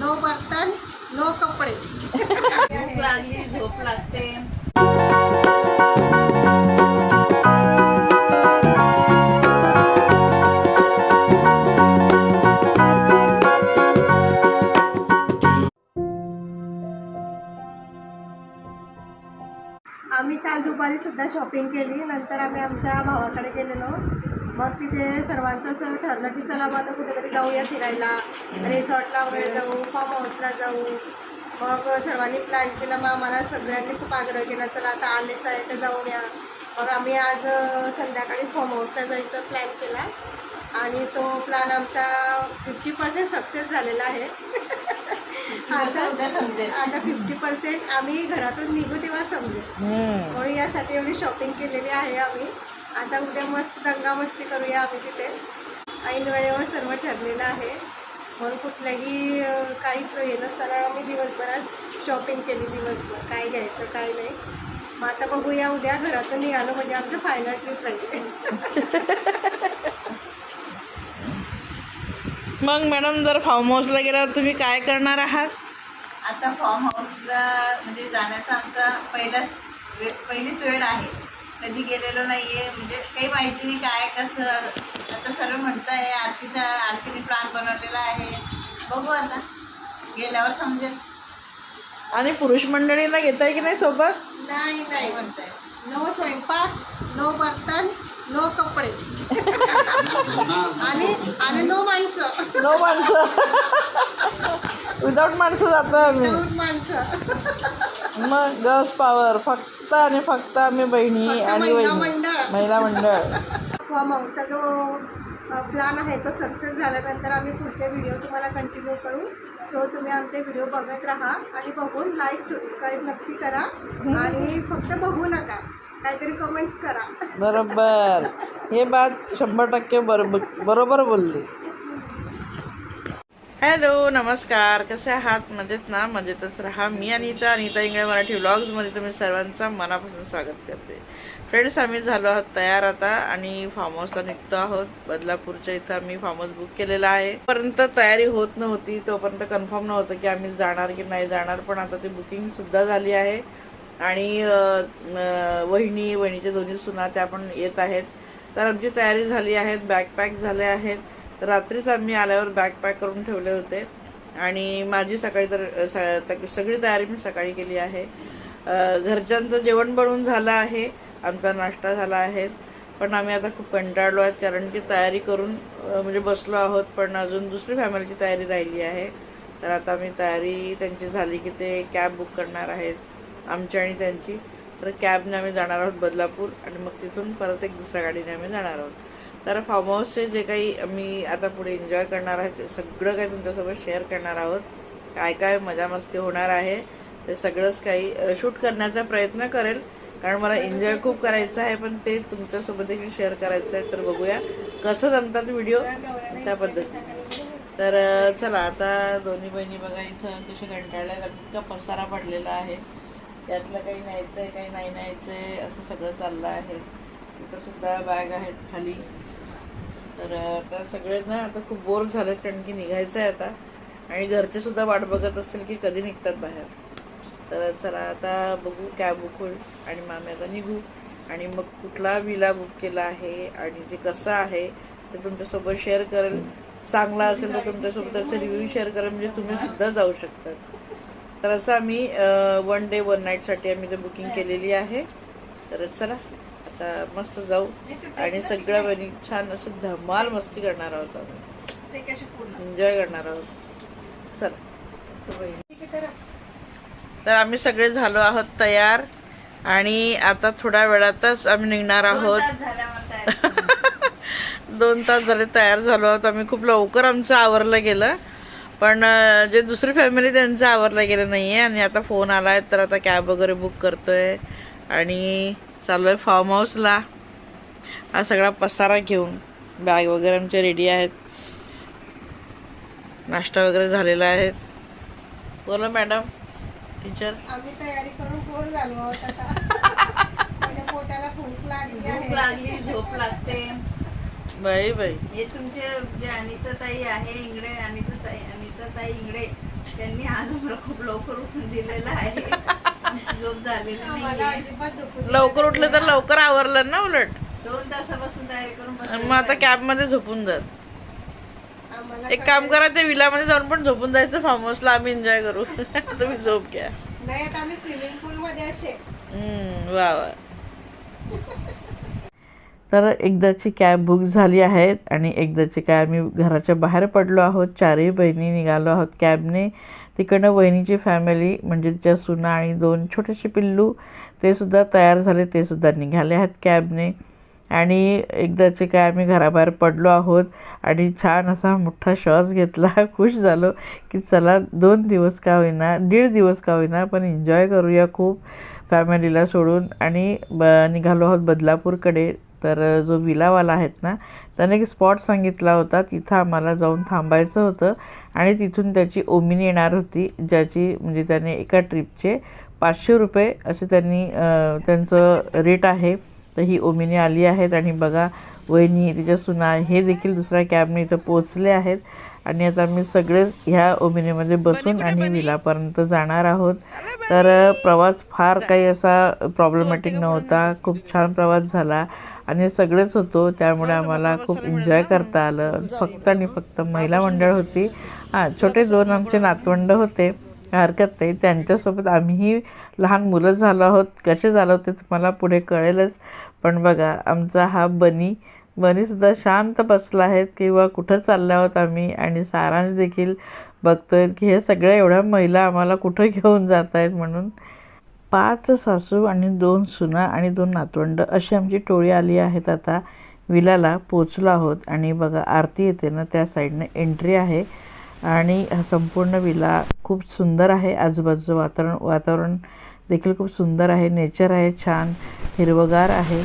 No बर्तन no कपडे. भूक लागली, झोप लागते. आम्ही काल दुपारी सुद्धा शॉपिंग केली. नंतर आम्ही आमच्या भावाकडे गेलेलो. मग तिथे सर्वांचं असं ठरलं की चला मग कुठेतरी जाऊया फिरायला, रिसॉर्टला वगैरे जाऊ, फार्म हाऊसला जाऊ. मग सर्वांनी प्लॅन केला. मग आम्हाला सगळ्यांनी खूप आग्रह केला चला आता आलेच आहे तर जाऊन या. मग आम्ही आज संध्याकाळीच फार्म हाऊसला जायचा प्लॅन केला आणि तो प्लॅन आमचा 50% सक्सेस झालेला आहे. आता 50% आम्ही घरातून निघू तेव्हा समजेल. म्हणून यासाठी एवढी शॉपिंग केलेली आहे आम्ही. आता उद्या मस्त दंगामस्ती करूया आम्ही तिथे. ऐन वेळेवर सर्व ठरलेलं आहे. म्हणून कुठल्याही काहीच हे नसताना आम्ही दिवसभरात शॉपिंग केली. दिवसभर काय घ्यायचं काय नाही. मग आता बघूया उद्या घरातून निघालो म्हणजे आमचं फायनल ट्रिप राहील. मग मॅडम जर फार्म हाऊसला गेल्यावर तुम्ही काय करणार आहात? आता फॉर्म हाऊसला म्हणजे जाण्याचा आमचा पहिलीच वेळ आहे. कधी गेलेलो नाही आहे, म्हणजे काही माहिती नाही काय कसं. आता सर्व म्हणताय आरतीने प्लॅन बनवलेला आहे. बघू आता गेल्यावर समजेल. आणि पुरुष मंडळींना घेताय की नाही सोबत? नाही काय म्हणताय. नो स्वयंपाक नो बर्तन नो कपडे आणि नो माणसं. नो माणसं. विदाऊट माणसं जातो आम्ही. विदाऊट माणसं. मग गर्ल्स पॉवर फक्त आणि फक्त आम्ही बहिणी फक्त आणि महिला वहिनी. मंडळ. महिला मंडळ. फार्म हाऊसचा जो प्लॅन आहे तो सक्सेस झाल्यानंतर आम्ही पुढचे व्हिडिओ तुम्हाला कंटिन्यू करू. सो तुम्ही आमचे व्हिडिओ बघत राहा आणि बघून लाईक सबस्क्राईब नक्की करा. आणि फक्त बघू नका, काहीतरी कमेंट्स करा. बरोबर. हे बात 100% बरोबर बोलली. हॅलो नमस्कार, कसे आहात? मजेत ना? मजेतच राहा. मी अनिता इंगळे मराठी व्लॉग्समध्ये तुम्ही सर्वांचं मनापासून स्वागत करते. फ्रेंड्स, आम्ही झालो आहोत तयार आता आणि फार्म हाऊसला निघतो आहोत. बदलापूरच्या इथं आम्ही फार्म हाऊस बुक केलेला आहे. पर्यंत तयारी होत नव्हती, तोपर्यंत कन्फर्म नव्हतं की आम्ही जाणार की नाही जाणार. पण आता ती बुकिंग सुद्धा झाली आहे आणि वहिनीचे दोन्ही सुना त्या पण येत आहेत. तर आमची तयारी झाली आहे. बॅग पॅक झाले आहेत. रात्रीच आम्ही आल्यावर बॅग पॅक करून ठेवले होते आणि माझी सकाळी तर सगळी तयारी मी सकाळी केली आहे. घरच्यांचं जेवण बनवून झालं आहे, आमचा नाश्ता झाला आहे. पण आम्ही आता खूप कंटाळलो आहेत कारण की तयारी करून म्हणजे बसलो आहोत. पण अजून दुसरी फॅमिलीची तयारी राहिली आहे. तर आता आम्ही तयारी त्यांची झाली की ते कॅब बुक करणार आहेत आमची आणि त्यांची. तर कॅबने आम्ही जाणार आहोत बदलापूर आणि मग तिथून परत एक दुसऱ्या गाडीने आम्ही जाणार आहोत. तर फार्म हाऊसचे जे काही आम्ही आता पुढे एन्जॉय करणार आहे ते सगळं काही तुमच्यासोबत शेअर करणार आहोत. काय काय मजा मस्ती होणार आहे ते सगळंच काही शूट करण्याचा प्रयत्न करेल कारण मला एन्जॉय खूप करायचं आहे. पण ते तुमच्यासोबत देखील शेअर करायचं आहे. तर बघूया कसं जमतात व्हिडिओ त्या पद्धतीने. तर चला आता दोन्ही बहिणी बघा इथं कशा कंटाळल्या. इतका पसारा पडलेला आहे. यातलं काही न्यायचं आहे काही नाही न्यायचं आहे असं सगळं चाललं आहे. इथं सुद्धा बॅग आहेत खाली. तर आता सगळे ना आता खूप बोर झालेत कारण की निघायचं आहे आता आणि घरचे सुद्धा वाट बघत असतील की कधी निघतात बाहेर. तर चला आता बघू कॅब बुक होईल आणि मग आम्ही आता निघू. आणि मग कुठला विला बुक केला आहे आणि ते कसं आहे ते तुमच्यासोबत शेअर करेल. चांगला असेल तर तुमच्यासोबत असं रिव्ह्यू शेअर करेल म्हणजे तुम्ही सुद्धा जाऊ शकता. तर असं आम्ही 1 डे 1 नाईटसाठी आम्ही ते बुकिंग केलेली आहे. तर चला आता मस्त जाऊ आणि सगळ्या बहिणी छान असं धमाल मस्ती करणार आहोत. आम्ही एन्जॉय करणार आहोत. चला तर आम्ही सगळे झालो आहोत तयार आणि आता थोड्या वेळातच आम्ही निघणार आहोत. 2 तास झाले तयार झालो आहोत आम्ही. खूप लवकर आमचं आवरलं गेलं. पण जे दुसरी फॅमिली त्यांचं आवरलं गेलं नाही आहे आणि आता फोन आला आहे तर आता कॅब वगैरे बुक करतोय आणि चालू आहे फार्म हाऊसला. हा सगळा पसारा घेऊन बॅग वगैरे आमच्या रेडी आहेत. नाश्ता वगैरे झालेला आहे. बोला मॅडम टीचर. आम्ही तयारी करून बोर झालो आहोत आता. माझ्या पोटाला भूक लागली, झोप लागते. बाई हे तुमचे जे अनिता ताई आहे इंगळे, अनिता शांतताई इंगडे त्यांनी आज आम्हाला खूप लवकर उठून दिलेलं आहे. झोप झालेली आम्हाला नाहीये. अजिबात झोपू दिलं लवकर नाही. उठलं तर लवकर आवरलं ना उलट. 2 तासापासून तयारी करून मग आता बसले. कॅब मध्ये झोपून जात. आम्हाला एक काम करा, ते विलामध्ये जाऊन पण झोपून जायचं, फार्म हाऊसला आम्ही एन्जॉय करू. तुम्ही झोप घ्या. नाही आता आम्ही स्विमिंग पूल मध्ये असे वा वा. तर एकदाची कॅब बुक झाली आहे आणि एकदाची काय आम्ही घराच्या बाहेर पडलो आहोत. 4ही बहिणी निघालो आहोत कॅबने. तिकडनं वहिनीची फॅमिली म्हणजे तिच्या सुना आणि 2 छोटेसे पिल्लू ते सुद्धा तयार झाले, ते सुद्धा निघाले आहेत कॅबने. आणि एकदाचे काय आम्ही घराबाहेर पडलो आहोत आणि छान असा मोठा श्वास घेतला. खुश झालो की चला 2 दिवस का होईना, 1.5 दिवस का होईना, पण एन्जॉय करूया खूप फॅमिलीला सोडून. आणि निघालो आहोत बदलापूरकडे. तर जो विलावाला आहेत ना, त्याने एक स्पॉट सांगितला होता, तिथं आम्हाला जाऊन थांबायचं होतं आणि तिथून त्याची ओमिनी येणार होती, ज्याची म्हणजे त्याने एका ट्रिपचे 500 रुपये असे त्यांनी त्यांचं रेट आहे. तर ही ओमिनी आली आहेत आणि बघा वहिनी तिच्या सुना हे देखील दुसऱ्या कॅबने इथं पोचले आहेत. आणि आता आम्ही सगळे ह्या ओमिनीमध्ये बसून आणि विलापर्यंत जाणार आहोत. तर प्रवास फार काही असा प्रॉब्लेमॅटिक नव्हता, खूप छान प्रवास झाला आणि सगळेच होतो, त्यामुळे आम्हाला खूप एन्जॉय करता आलं. फक्त आणि फक्त महिला मंडळ होती. छोटे 2 आमचे नातवंड होते, हरकत नाही, त्यांच्यासोबत आम्हीही लहान मुलं झालो आहोत. कसे झालो ते तुम्हाला पुढे कळेलच. पण बघा आमचा हा बनीसुद्धा शांत बसला आहेत किंवा कुठं चाललो आहोत आम्ही. आणि सारांश देखील बघतोय की हे सगळ्या एवढ्या महिला आम्हाला कुठं घेऊन जात आहेत म्हणून. 5 सासू आणि 2 सुना आणि 2 नातवंड अशी आमची टोळी आली आहेत. आता विलाला पोचलो आहोत आणि बघा आरती येते ना त्या साईडने एंट्री आहे. आणि हा संपूर्ण विला खूप सुंदर आहे. आजूबाजूचं वातावरण देखील खूप सुंदर आहे, नेचर आहे, छान हिरवगार आहे.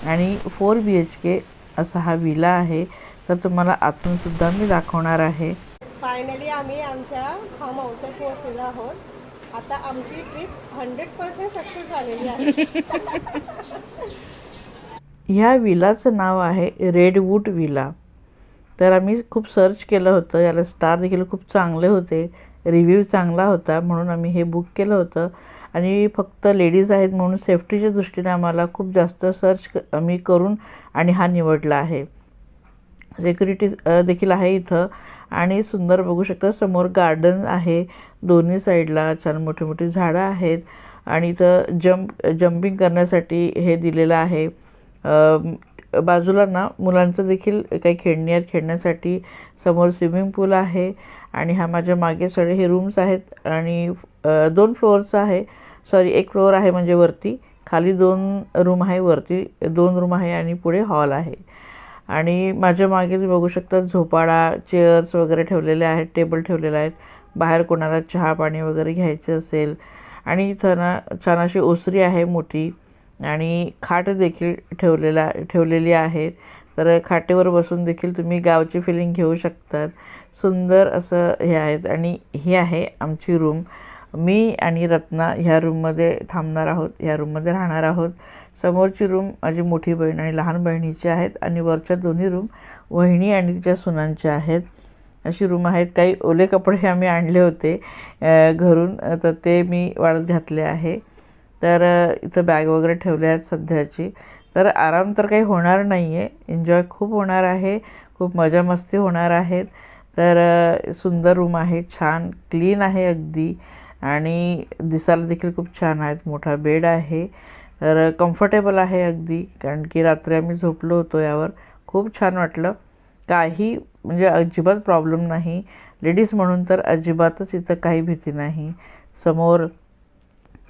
आणि 4 BHK असा हा विला आहे. तर तुम्हाला आतून सुद्धा मी दाखवणार आहे. फायनली आम्ही आमच्या फार्म हाऊसवर पोहोचलेलो आहोत. आता आमची ट्रिप 100% सक्सेस झालेली आहे. ह्या विलाचं नाव आहे रेडवूड विला. तर आम्ही खूप सर्च केलं होतं, याला स्टार देखील खूप चांगले होते, रिव्ह्यू चांगला होता, म्हणून आम्ही हे बुक केलं होतं. आणि फक्त लेडीज आहेत म्हणून सेफ्टीच्या दृष्टीने आम्हाला खूप जास्त सर्च आम्ही करून आणि हा निवडला आहे. सिक्युरिटी देखील आहे इथं. आणि सुंदर बघू शकता समोर गार्डन आहे, दोन्ही साईडला छान मोठी मोठी झाडं आहेत. आणि इथं जंपिंग करण्यासाठी हे दिलेलं आहे. बाजूला ना मुलांचं देखील काही खेळणी आहेत, खेळण्यासाठी समोर स्विमिंग पूल आहे. आणि हा माझ्या मागे सगळे हे रूम्स आहेत आणि 2 फ्लोअरचं आहे, सॉरी 1 फ्लोअर आहे म्हणजे वरती, खाली 2 रूम आहे, वरती 2 रूम आहे आणि पुढे हॉल आहे. आणि माझ्या मागे तुम्ही बघू शकता झोपाळा, चेअर्स वगैरे ठेवलेले आहेत, टेबल ठेवलेले आहेत, बाहेर कोणाला चहा पाणी वगैरे घ्यायचं असेल. आणि इथं ना छान अशी ओसरी आहे मोठी आणि खाट देखील ठेवलेली आहे. तर खाटेवर बसून देखील तुम्ही गावची फिलिंग घेऊ शकतात. सुंदर असं हे आहेत. आणि ही आहे आमची रूम. मी आणि रत्ना ह्या रूममध्ये थांबणार आहोत, ह्या रूममध्ये राहणार आहोत. समोरची रूम माझी मोठी बहीण आणि लहान बहिणीची आहेत आणि वरच्या दोन्ही रूम वहिनी आणि तिच्या सुनांच्या आहेत. अशी रूम आहेत. काही ओले कपडे आम्ही आणले होते घरून, तर ते मी वाळत घातले आहे. तर इथं बॅग वगैरे ठेवले आहेत सध्याची. तर आराम तर काही होणार नाही आहे, एन्जॉय खूप होणार आहे, खूप मजा मस्ती होणार आहेत. तर सुंदर रूम आहे, छान क्लीन आहे अगदी आणि दिसायला देखील खूप छान आहेत. मोठा बेड आहे, तर कम्फर्टेबल आहे अगदी, कारण की रात्री आम्ही झोपलो होतो यावर. खूप छान वाटलं. काही म्हणजे अजिबात प्रॉब्लेम नाही. लेडीज म्हणून तर अजिबातच इथं काही भीती नाही. समोर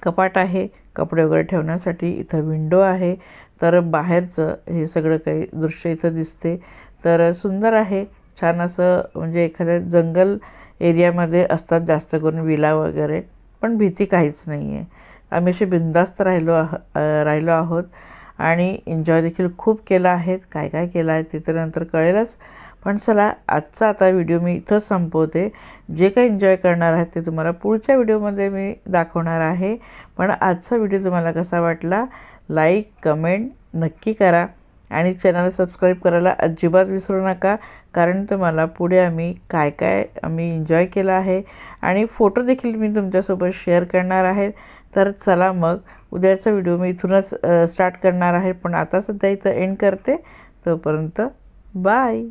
कपाट आहे कपडे वगैरे ठेवण्यासाठी, इथं विंडो आहे. तर बाहेरचं हे सगळं काही दृश्य इथं दिसते. तर सुंदर आहे, छान असं म्हणजे एखाद्या जंगल एरियामध्ये असतात जास्त करून विला वगैरे, पण भीती काहीच नाही आहे. आम्ही असे बिनधास्त राहिलो आहोत आणि एन्जॉय देखील खूप केला आहे. काय काय केलं आहे ते तर नंतर कळेलच. पण चला आजचा आता व्हिडिओ मी इथंच संपवते. जे काही एन्जॉय करणार आहेत ते तुम्हाला पुढच्या व्हिडिओमध्ये मी दाखवणार आहे. पण आजचा व्हिडिओ तुम्हाला कसा वाटला, लाईक कमेंट नक्की करा आणि चॅनल सबस्क्राईब करायला अजिबात विसरू नका, कारण तुम्हाला पुढे आम्ही काय काय एन्जॉय केलं आहे आणि फोटो देखील मी तुमच्यासोबत शेअर करणार आहे. तर चला मग उद्याचा व्हिडिओ मी इथूनच स्टार्ट करणार आहे, पण आता सध्या इथं एंड करते. तोपर्यंत बाय.